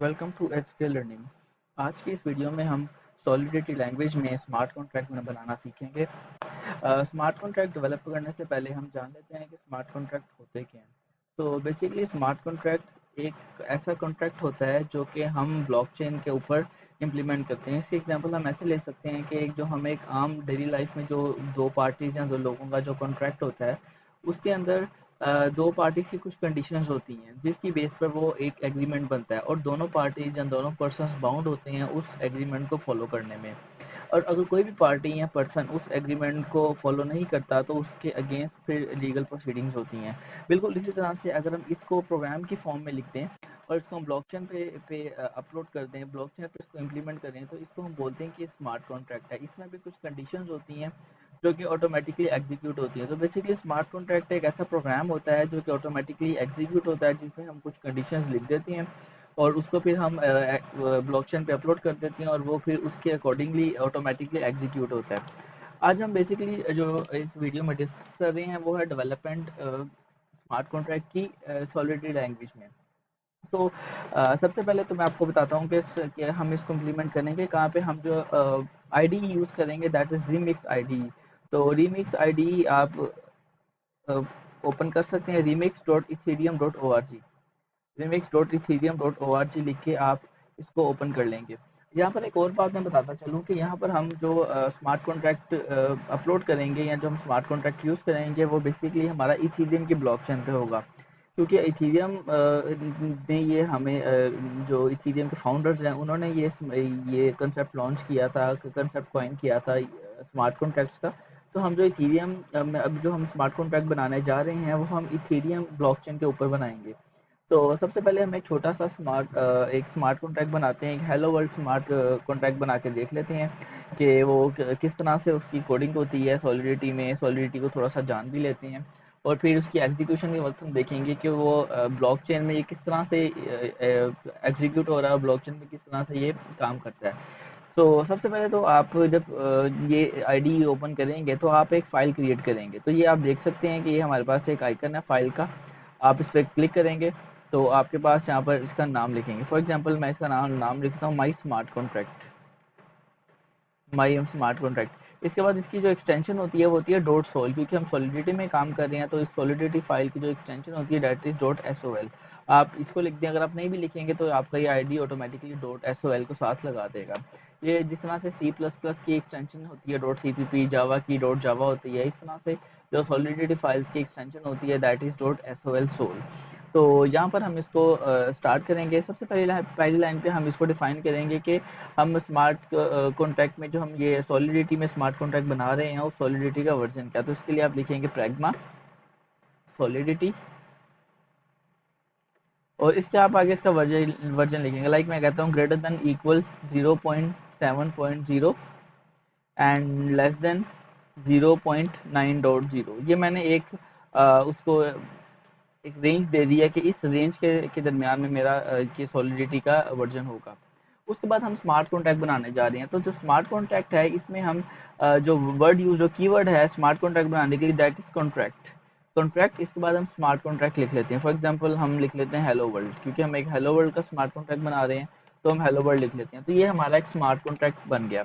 Welcome to HK learning. आज की इस वीडियो में हम सॉलिडिटी लैंग्वेज में स्मार्ट कॉन्ट्रैक्ट बनाना सीखेंगे। स्मार्ट कॉन्ट्रैक्ट डेवलप करने से पहले हम जान लेते हैं कि स्मार्ट कॉन्ट्रैक्ट होते क्या हैं। तो बेसिकली स्मार्ट कॉन्ट्रैक्ट एक ऐसा कॉन्ट्रैक्ट होता है जो कि हम ब्लॉकचेन के ऊपर इम्प्लीमेंट करते हैं। इसकी एग्जांपल हम ऐसे ले सकते हैं कि एक जो हम एक आम डेली लाइफ में जो दो पार्टीज या दो लोगों का जो कॉन्ट्रैक्ट होता है उसके अंदर दो पार्टीज की कुछ कंडीशंस होती हैं जिसकी बेस पर वो एक एग्रीमेंट बनता है और दोनों पार्टीज या दोनों पर्सन्स बाउंड होते हैं उस एग्रीमेंट को फॉलो करने में। और अगर कोई भी पार्टी या पर्सन उस एग्रीमेंट को फॉलो नहीं करता तो उसके अगेंस्ट फिर लीगल प्रोसीडिंग्स होती हैं। बिल्कुल इसी तरह से अगर हम इसको प्रोग्राम की फॉर्म में लिख दें और इसको हम ब्लॉकचेन पे अपलोड कर दें, ब्लॉकचेन पे इसको इम्प्लीमेंट करें, तो इसको हम बोलते हैं कि स्मार्ट कॉन्ट्रैक्ट है। इसमें भी कुछ कंडीशंस होती हैं जो कि ऑटोमेटिकली एग्जीक्यूट होती है। तो बेसिकली स्मार्ट कॉन्ट्रैक्ट एक ऐसा प्रोग्राम होता है जो कि ऑटोमेटिकली एग्जीक्यूट होता है जिसमें हम कुछ कंडीशंस लिख देते हैं और उसको फिर हम ब्लॉकचेन पे अपलोड कर देते हैं और वो फिर उसके अकॉर्डिंगली ऑटोमेटिकली एग्जीक्यूट होता है। आज हम बेसिकली जो इस वीडियो में डिस्कस कर रहे हैं वो है डेवलपमेंट स्मार्ट कॉन्ट्रैक्ट की सॉलिडिटी लैंग्वेज में। तो सबसे पहले तो मैं आपको बताता हूँ कि हम इसको इम्प्लीमेंट करेंगे कहाँ पे। हम जो आईडी यूज़ करेंगे दैट इज़ रीमिक्स आईडी। तो रीमिक्स आईडी आप ओपन कर सकते हैं, remix.ethereum.org। remix.ethereum.org लिख के आप इसको ओपन कर लेंगे। यहाँ पर एक और बात मैं बताता चलूँ कि यहाँ पर हम जो स्मार्ट कॉन्ट्रैक्ट अपलोड करेंगे या जो हम स्मार्ट कॉन्ट्रैक्ट यूज़ करेंगे वो बेसिकली हमारा इथीरियम की ब्लॉकचेन पे होगा। क्योंकि इथीरियम ने ये हमें जो इथीरियम के फाउंडर्स हैं उन्होंने ये कंसेप्ट लॉन्च किया था, कंसेप्ट कॉइन किया था स्मार्ट कॉन्ट्रैक्ट्स का। तो हम जो इथीरियम में अब जो हम स्मार्ट कॉन्ट्रैक्ट बनाने जा रहे हैं वो हम इथीरियम ब्लॉकचेन के ऊपर बनाएंगे। तो सबसे पहले हम एक छोटा सा एक स्मार्ट कॉन्ट्रैक्ट बनाते हैं, एक हेलो वर्ल्ड स्मार्ट कॉन्ट्रैक्ट बना के देख लेते हैं कि वो किस तरह से उसकी कोडिंग होती है सॉलिडिटी में। सॉलिडिटी को थोड़ा सा जान भी लेते हैं और फिर उसकी एग्जीक्यूशन के वक्त हम देखेंगे कि वो ब्लॉकचेन में ये किस तरह से एग्जीक्यूट हो रहा है, ब्लॉकचेन में किस तरह से ये काम करता है। तो सबसे पहले तो आप जब ये आईडी ओपन करेंगे तो आप एक फ़ाइल क्रिएट करेंगे। तो ये आप देख सकते हैं कि ये हमारे पास एक आइकन है फ़ाइल का। आप इस पर क्लिक करेंगे तो आपके पास यहाँ पर इसका नाम लिखेंगे। फॉर एग्जांपल मैं इसका नाम लिखता हूँ माई smart contract, my am smart contract. इसके बाद इसकी जो एक्सटेंशन होती है वो होती है डॉट सोल, क्योंकि हम सॉलिडिटी में काम कर रहे हैं तो इस सॉलिडिटी फाइल की जो एक्सटेंशन होती है date is dot S O L. आप इसको लिख दें, अगर आप नहीं भी लिखेंगे तो आपका ये ID automatically dot S O L को साथ लगा देगा। ये जिस तरह से सी प्लस प्लस की एक्सटेंशन होती है dot C P P, Java की डॉट जावा होती है, इस तरह से जो सॉलिडिटी फाइल्स की एक्सटेंशन होती है that is dot S O L sol. तो यहाँ पर हम इसको स्टार्ट करेंगे। सबसे पहली लाइन पे हम इसको डिफाइन करेंगे कि हम स्मार्ट कॉन्ट्रैक्ट में जो हम ये सॉलिडिटी में स्मार्ट कॉन्ट्रैक्ट बना रहे हैं उस सॉलिडिटी का वर्जन क्या। तो इसके लिए आप लिखेंगे प्रैग्मा सॉलिडिटी और इसके आप आगे इसका वर्जन वर्जन लिखेंगे। लाइक मैं कहता हूँ greater than equal 0.7.0 and less than 0.9.0। ये मैंने एक उसको एक रेंज दे दी है कि इस रेंज के दरमियान में मेरा ये सॉलिडिटी का वर्जन होगा। उसके बाद हम स्मार्ट कॉन्ट्रैक्ट बनाने जा रहे हैं। तो जो स्मार्ट कॉन्ट्रैक्ट है इसमें हम जो कीवर्ड है स्मार्ट कॉन्ट्रैक्ट बनाने के लिए दैट इज कॉन्ट्रैक्ट। कॉन्ट्रैक्ट इसके बाद हम स्मार्ट कॉन्ट्रैक्ट लिख लेते हैं। फॉर एग्जांपल हम लिख लेते हैं हेलो वर्ल्ड, क्योंकि हम एक हेलो वर्ल्ड का स्मार्ट कॉन्ट्रैक्ट बना रहे हैं तो हम हेलो वर्ल्ड लिख लेते हैं। तो ये हमारा एक स्मार्ट कॉन्ट्रैक्ट बन गया।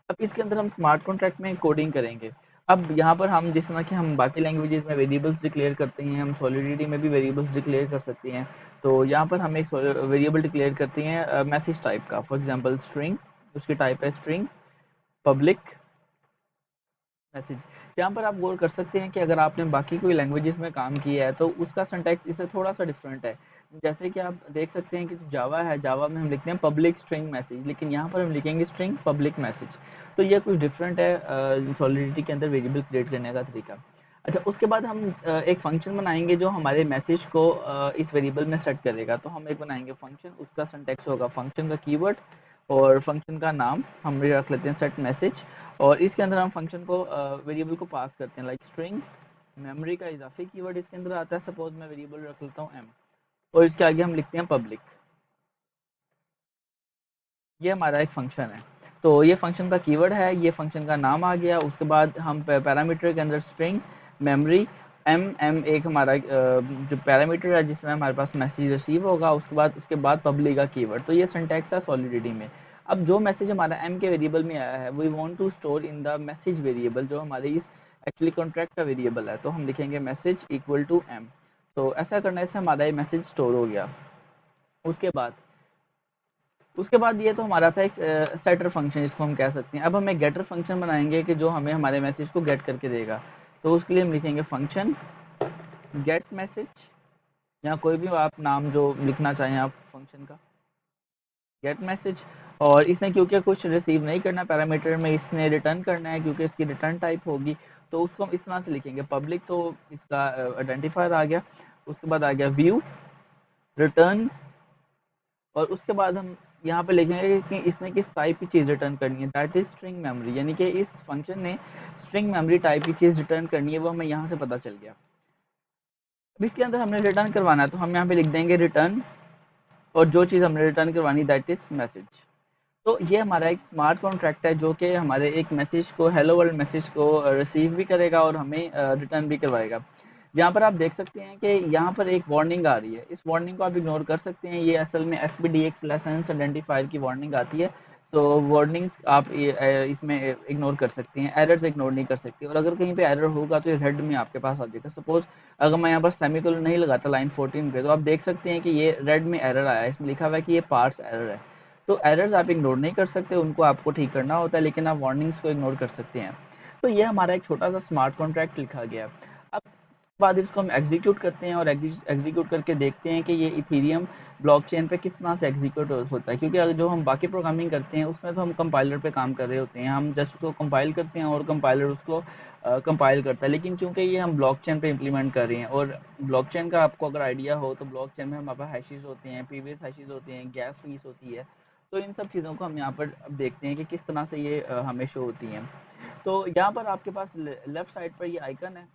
अब इसके अंदर हम स्मार्ट कॉन्ट्रैक्ट में कोडिंग करेंगे। अब यहाँ पर हम जिस तरह कि हम बाकी लैंग्वेजेस में वेरिएबल्स डिक्लेयर करते हैं, हम सॉलिडिटी में भी वेरिएबल्स डिक्लेयर कर सकते हैं। तो यहाँ पर हम एक वेरिएबल डिक्लेयर करते हैं मैसेज टाइप का। फॉर एग्जांपल स्ट्रिंग, उसकी टाइप है स्ट्रिंग पब्लिक मैसेज। यहाँ पर आप गौर कर सकते हैं कि अगर आपने बाकी कोई लैंग्वेजेस में काम किया है तो उसका सिंटैक्स इससे थोड़ा सा डिफरेंट है। जैसे कि आप देख सकते हैं कि जो जावा है, जावा में हम लिखते हैं पब्लिक स्ट्रिंग मैसेज, लेकिन यहाँ पर हम लिखेंगे स्ट्रिंग पब्लिक मैसेज। तो ये कुछ डिफरेंट है सॉलिडिटी के अंदर वेरिएबल क्रिएट करने का तरीका। अच्छा, उसके बाद हम एक फंक्शन बनाएंगे जो हमारे मैसेज को इस वेरिएबल में सेट करेगा। तो हम एक बनाएंगे फंक्शन, उसका सिंटैक्स होगा फंक्शन का कीवर्ड और फंक्शन का नाम हम रख लेते हैं सेट मैसेज। और इसके अंदर हम फंक्शन को वेरिएबल को पास करते हैं लाइक स्ट्रिंग मेमोरी का इजाफी कीवर्ड इसके अंदर आता है। सपोज मैं वेरिएबल रख लेता हूँ एम और इसके आगे हम लिखते हैं पब्लिक। ये हमारा एक फंक्शन है। तो ये फंक्शन का कीवर्ड है, ये फंक्शन का नाम आ गया। उसके बाद हम पैरामीटर के अंदर स्ट्रिंग मेमोरी एम एक हमारा जो पैरामीटर है जिसमें हमारे पास मैसेज रिसीव होगा, उसके बाद पब्लिक का कीवर्ड। तो ये सिंटैक्स है सॉलिडिटी में। अब जो मैसेज हमारा एम के वेरिएबल में आया है, we want to store in the message variable, जो हमारे इस एक्चुअली कॉन्ट्रैक्ट का वेरिएबल है। तो हम लिखेंगे मैसेज इक्वल टू एम। तो ऐसा करने से हमारा ये मैसेज स्टोर हो गया। उसके बाद उसके बाद ये तो हमारा था एक सेटर फंक्शन, जिसको हम कह सकते हैं। अब हम एक गेटर फंक्शन बनाएंगे कि जो हमें हमारे मैसेज को गेट करके देगा। तो उसके लिए हम लिखेंगे फंक्शन गेट मैसेज, या कोई भी आप नाम जो लिखना चाहें आप फंक्शन का, गेट मैसेज। और इसने क्योंकि कुछ रिसीव नहीं करना पैरामीटर में, इसने रिटर्न करना है क्योंकि इसकी रिटर्न टाइप होगी, तो उसको हम इस तरह से लिखेंगे पब्लिक। तो इसका आइडेंटिफायर आ गया। उसके बाद आ गया व्यू रिटर्न्स, और उसके बाद हम यहाँ पे लिखेंगे कि इसने किस टाइप की चीज़ रिटर्न करनी है, दैट इज स्ट्रिंग मेमोरी, यानी कि इस फंक्शन ने स्ट्रिंग मेमोरी टाइप की चीज़ रिटर्न करनी है, वो हमें यहाँ से पता चल गया। अब इसके अंदर हमने रिटर्न करवाना है, तो हम यहाँ पे लिख देंगे रिटर्न, और जो चीज़ हमने रिटर्न करवानी दैट इज मैसेज। तो ये हमारा एक स्मार्ट कॉन्ट्रैक्ट है जो कि हमारे एक मैसेज को, हेलो वर्ल्ड मैसेज को रिसीव भी करेगा और हमें रिटर्न भी करवाएगा। यहाँ पर आप देख सकते हैं कि यहाँ पर एक वार्निंग आ रही है। इस वार्निंग को आप इग्नोर कर सकते हैं। ये असल में SPDX लाइसेंस आइडेंटिफायर की वार्निंग आती है। तो वार्निंग्स आप इसमें इग्नोर कर सकते हैं, एरर्स इग्नोर नहीं कर सकते। और अगर कहीं पे एरर होगा तो ये रेड में आपके पास आ जाएगा। सपोज अगर मैं यहाँ पर सेमीकोलन नहीं लगाता लाइन 14 पे, तो आप देख सकते हैं कि ये रेड में एरर आया है, इसमें लिखा हुआ है कि ये पार्ट्स एरर है। तो एरर्स आप इग्नोर नहीं कर सकते, उनको आपको ठीक करना होता है, लेकिन आप वार्निंग्स को इग्नोर कर सकते हैं। तो ये हमारा एक छोटा सा स्मार्ट कॉन्ट्रैक्ट लिखा गया। अब बाद इसको हम एग्जीक्यूट करते हैं और एग्जीक्यूट करके देखते हैं कि ये इथीरियम ब्लॉकचेन पे किस तरह से एग्जीक्यूट होता है। क्योंकि अगर जो हम बाकी प्रोग्रामिंग करते हैं उसमें तो हम कंपाइलर पे काम कर रहे होते हैं, हम जस्ट उसको कंपाइल करते हैं और कंपाइलर उसको कंपाइल करता है। लेकिन क्योंकि ये हम ब्लॉकचेन पे इम्प्लीमेंट कर रहे हैं, और ब्लॉकचेन का आपको अगर आइडिया हो तो ब्लॉकचेन में हमारे पास हैशेस होते हैं, प्रीवियस हैशेस होते हैं, गैस फीस होती है। तो इन सब चीज़ों को हम यहाँ पर अब देखते हैं कि किस तरह से ये हमें शो होती हैं। तो यहाँ पर आपके पास लेफ्ट साइड पर ये आइकन है,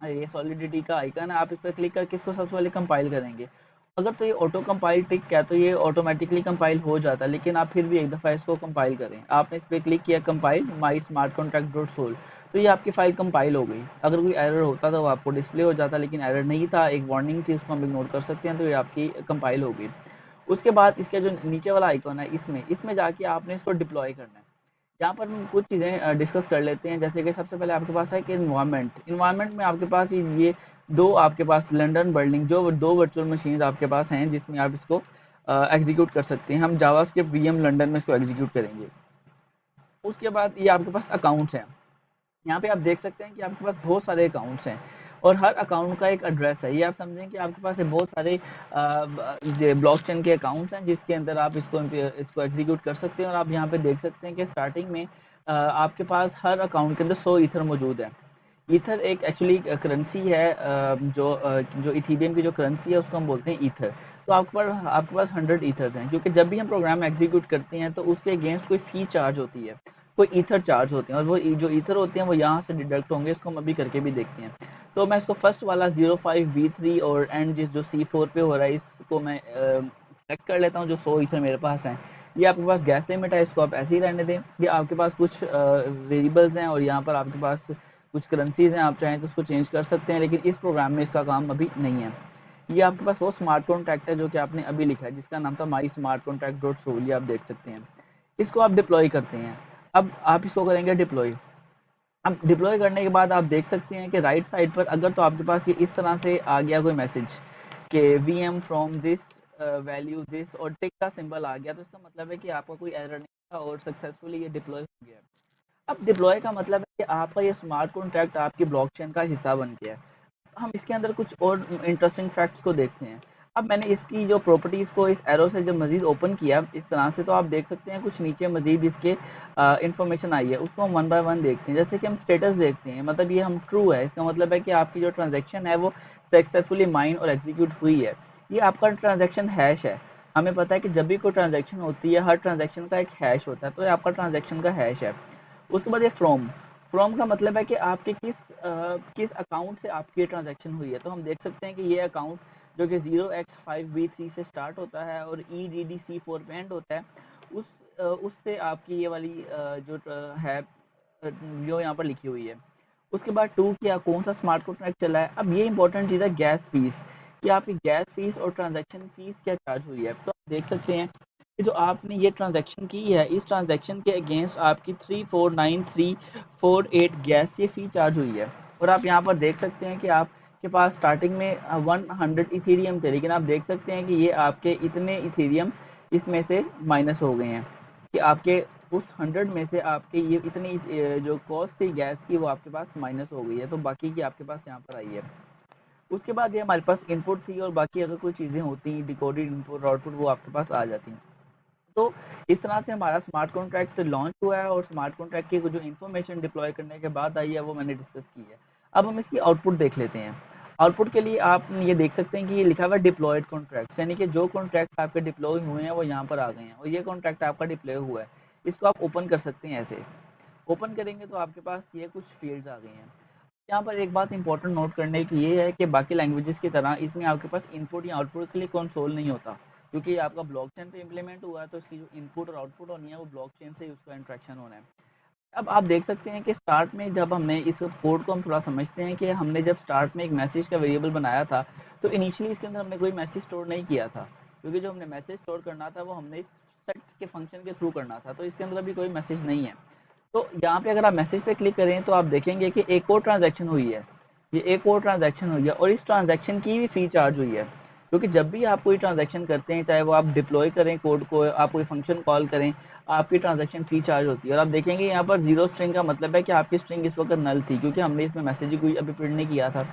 ये सॉलिडिटी का आइकन है। आप इस पर क्लिक करके इसको सबसे पहले कंपाइल करेंगे। अगर तो ये ऑटो कंपाइल टिक है तो ये ऑटोमेटिकली कंपाइल हो जाता है, लेकिन आप फिर भी एक दफ़ा इसको कंपाइल करें। आपने इस पर क्लिक किया compile my smart contract dot sol, तो ये आपकी फ़ाइल कंपाइल हो गई। अगर कोई एरर होता तो वो आपको डिस्प्ले हो जाता, लेकिन एरर नहीं था, एक वार्निंग थी, उसको हम इग्नोर कर सकते हैं। तो ये आपकी कंपाइल हो गई। उसके बाद इसके जो नीचे वाला आइकन है, इसमें इसमें जाके आपने इसको डिप्लॉय करना है। यहाँ पर हम कुछ चीज़ें डिस्कस कर लेते हैं। जैसे कि सबसे पहले आपके पास है कि इन्वायरमेंट में आपके पास ये दो, आपके पास लंदन बर्लिंग, जो दो वर्चुअल मशीन आपके पास हैं जिसमें आप इसको एग्जीक्यूट कर सकते हैं। हम जावास्क्रिप्ट VM लंदन में इसको एग्जीक्यूट करेंगे। उसके बाद ये आपके पास अकाउंट्स हैं। यहाँ पे आप देख सकते हैं कि आपके पास बहुत सारे अकाउंट्स हैं, और हर अकाउंट का एक एड्रेस है। ये आप समझें कि आपके पास बहुत सारे ब्लॉकचेन के अकाउंट्स हैं जिसके अंदर आप इसको एग्जीक्यूट कर सकते हैं। और आप यहाँ पे देख सकते हैं कि स्टार्टिंग में आपके पास हर अकाउंट के अंदर 100 ईथर मौजूद है। ईथर एक एक्चुअली करेंसी है, जो इथीरियम की जो करेंसी है उसको हम बोलते हैं ईथर। तो आपके पास 100 ईथर्स हैं, क्योंकि जब भी हम प्रोग्राम एग्जीक्यूट करते हैं तो उसके अगेंस्ट कोई फ़ी चार्ज होती है, कोई ईथर चार्ज होते हैं, और वो जो ईथर होते हैं वो यहाँ से डिडक्ट होंगे। इसको हम अभी करके भी देखते हैं। तो मैं इसको फर्स्ट वाला 05B3 और एंड जो C4 पे हो रहा है, इसको मैं सेलेक्ट कर लेता हूँ। जो 100 ईथर मेरे पास हैं, ये आपके पास गैस लिमिट है, इसको आप ऐसे ही रहने दें। ये आपके पास कुछ वेरिएबल्स हैं, और यहाँ पर आपके पास कुछ करेंसीज हैं, आप चाहें तो उसको चेंज कर सकते हैं, लेकिन इस प्रोग्राम में इसका काम अभी नहीं है। ये आपके पास वो स्मार्ट कॉन्ट्रैक्ट है जो कि आपने अभी लिखा है, जिसका नाम था my smart contract dot sol, ये आप देख सकते हैं। इसको आप डिप्लॉय करते हैं। अब आप इसको करेंगे डिप्लॉय। अब डिप्लॉय करने के बाद आप देख सकते हैं कि राइट साइड पर अगर तो आपके पास ये इस तरह से आ गया कोई मैसेज कि VM from this value this, और टिक का सिंबल आ गया, तो इसका मतलब है कि आपका कोई एरर नहीं था और सक्सेसफुली ये डिप्लॉय हो गया। अब डिप्लॉय का मतलब है कि आपका ये स्मार्ट कॉन्ट्रैक्ट आपकी ब्लॉकचेन का हिस्सा बन गया है। हम इसके अंदर कुछ और इंटरेस्टिंग फैक्ट्स को देखते हैं। अब मैंने इसकी जो प्रॉपर्टीज़ को इस एरो से जब मज़ीद ओपन किया इस तरह से, तो आप देख सकते हैं कुछ नीचे मज़ीद इसके इन्फॉर्मेशन आई है, उसको हम वन बाय वन देखते हैं। जैसे कि हम स्टेटस देखते हैं, मतलब ये हम ट्रू है, इसका मतलब है कि आपकी जो ट्रांजैक्शन है वो सक्सेसफुली माइन और एग्जीक्यूट हुई है। ये आपका ट्रांजैक्शन हैश है। हमें पता है कि जब भी कोई ट्रांजैक्शन होती है, हर ट्रांजैक्शन का एक हैश होता है, तो ये आपका ट्रांजैक्शन का हैश है। उसके बाद ये फ्रॉम का मतलब है कि आपके किस अकाउंट से आपकी ट्रांजैक्शन हुई है। तो हम देख सकते हैं कि ये अकाउंट जो कि 0x5B3 से स्टार्ट होता है और EDDC4 पे एंड होता है, उससे आपकी ये वाली जो है जो यहाँ पर लिखी हुई है। उसके बाद 2 किया, कौन सा स्मार्ट कॉन्ट्रैक्ट चला है। अब ये इंपॉर्टेंट चीज़ है गैस फीस, कि आपकी गैस फीस और ट्रांजैक्शन फीस क्या चार्ज हुई है। तो आप देख सकते हैं कि जो आपने ये ट्रांजैक्शन की है, इस ट्रांजैक्शन के अगेंस्ट आपकी 349348 गैस ये फ़ी चार्ज हुई है। और आप यहाँ पर देख सकते हैं कि आपके पास स्टार्टिंग में 100 इथेरियम थे, लेकिन आप देख सकते हैं कि ये आपके इतने इथेरियम इसमें से माइनस हो गए हैं, कि आपके उस 100 में से आपके ये इतनी जो कॉस्ट थी गैस की वो आपके पास माइनस हो गई है, तो बाकी की आपके पास यहाँ पर आई है। उसके बाद ये हमारे पास इनपुट थी, और बाकी अगर कोई चीज़ें होती डिकोडेड इनपुट आउटपुट वो आपके पास आ जाती। तो इस तरह से हमारा स्मार्ट कॉन्ट्रैक्ट लॉन्च हुआ है, और स्मार्ट कॉन्ट्रैक्ट की जो इन्फॉर्मेशन डिप्लॉय करने के बाद आई है वो मैंने डिस्कस की है। अब हम इसकी आउटपुट देख लेते हैं। आउटपुट के लिए आप ये देख सकते हैं कि ये लिखा हुआ है डिप्लॉयड कॉन्ट्रैक्ट्स, यानी कि जो कॉन्ट्रैक्ट्स आपके डिप्लॉय हुए हैं वो यहाँ पर आ गए हैं, और ये कॉन्ट्रैक्ट आपका डिप्लॉय हुआ है। इसको आप ओपन कर सकते हैं। ऐसे ओपन करेंगे तो आपके पास ये कुछ फील्ड्स आ गई हैं। यहाँ पर एक बात इंपॉर्टेंट नोट करने की ये है कि बाकी लैंग्वेजेस की तरह इसमें आपके पास इनपुट या आउटपुट के लिए कंसोल नहीं होता, क्योंकि ये आपका ब्लॉकचेन पे इम्प्लीमेंट हुआ है, तो इसकी जो इनपुट और आउटपुट होनी है वो ब्लॉकचेन से ही उसका इंटरेक्शन होना है। अब आप देख सकते हैं कि स्टार्ट में जब हमने इस कोड को हम थोड़ा समझते हैं कि हमने जब स्टार्ट में एक मैसेज का वेरिएबल बनाया था, तो इनिशियली इसके अंदर हमने कोई मैसेज स्टोर नहीं किया था, क्योंकि जो हमने मैसेज स्टोर करना था वो हमने इस सेट के फंक्शन के थ्रू करना था, तो इसके अंदर अभी कोई मैसेज नहीं है। तो यहाँ पे अगर आप मैसेज पे क्लिक करें तो आप देखेंगे कि एक और ट्रांजैक्शन हुई है, ये एक और ट्रांजैक्शन हुई है, और इस ट्रांजैक्शन की भी फ़ी चार्ज हुई है, क्योंकि जब भी आप कोई ट्रांजैक्शन करते हैं, चाहे वो आप डिप्लॉय करें कोड को, आप कोई फंक्शन कॉल करें, आपकी ट्रांजैक्शन फ़ी चार्ज होती है। और आप देखेंगे यहाँ पर जीरो स्ट्रिंग का मतलब है कि आपकी स्ट्रिंग इस वक्त नल थी, क्योंकि हमने इसमें मैसेज ही कोई अभी प्रिंट नहीं किया था।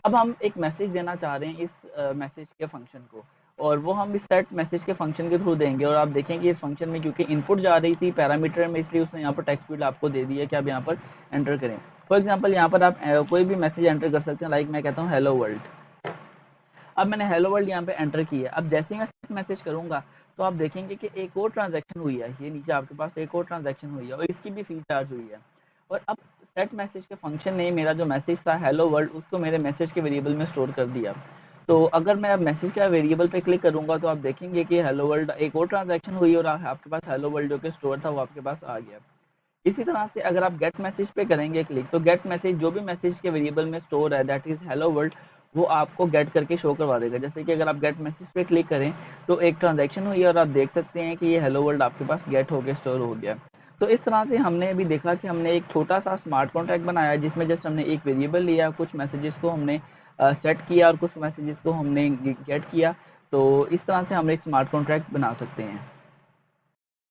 अब हम एक मैसेज देना चाह रहे हैं इस मैसेज के फंक्शन को, और वो हम इस सेट मैसेज के फंक्शन के थ्रू देंगे। और आप देखेंगे इस फंक्शन में क्योंकि इनपुट जा रही थी पैरामीटर में, इसलिए उसने यहाँ पर टेक्स्ट फील्ड आपको दे दिया कि आप यहाँ पर एंटर करें। फॉर एग्जांपल यहाँ पर आप कोई भी मैसेज एंटर कर सकते हैं, लाइक मैं कहता हूँ हेलो वर्ल्ड। अब मैंने हेलो वर्ल्ड यहाँ पे एंटर किया। अब जैसे ही मैं सेट मैसेज करूंगा तो आप देखेंगे कि एक और ट्रांजैक्शन हुई है, ये नीचे आपके पास एक और ट्रांजैक्शन हुई है, और इसकी भी फी चार्ज हुई है। और अब सेट मैसेज के फंक्शन ने मेरा जो मैसेज था हेलो वर्ल्ड उसको मेरे मैसेज के वेरिएबल में स्टोर कर दिया। तो अगर मैं अब मैसेज के वेरिएबल पे क्लिक करूंगा तो आप देखेंगे कि हेलो वर्ल्ड एक और ट्रांजैक्शन हुई, और आपके पास हेलो वर्ल्ड जो कि स्टोर था वो आपके पास आ गया। इसी तरह से अगर आप गेट मैसेज पे करेंगे क्लिक, तो गेट मैसेज जो भी मैसेज के वेरिएबल में स्टोर है दैट इज हेलो वर्ल्ड, वो आपको गेट करके शो करवा देगा। जैसे कि अगर आप गेट मैसेज पे क्लिक करें तो एक ट्रांजैक्शन हुई है, और आप देख सकते हैं कि ये हेलो वर्ल्ड आपके पास गेट होकर स्टोर हो गया। तो इस तरह से हमने अभी देखा कि हमने एक छोटा सा स्मार्ट कॉन्ट्रैक्ट बनाया, जिसमें जस्ट हमने एक वेरिएबल लिया, कुछ मैसेजेस को हमने सेट किया, और कुछ मैसेजेस को हमने गेट किया। तो इस तरह से हम एक स्मार्ट कॉन्ट्रैक्ट बना सकते हैं।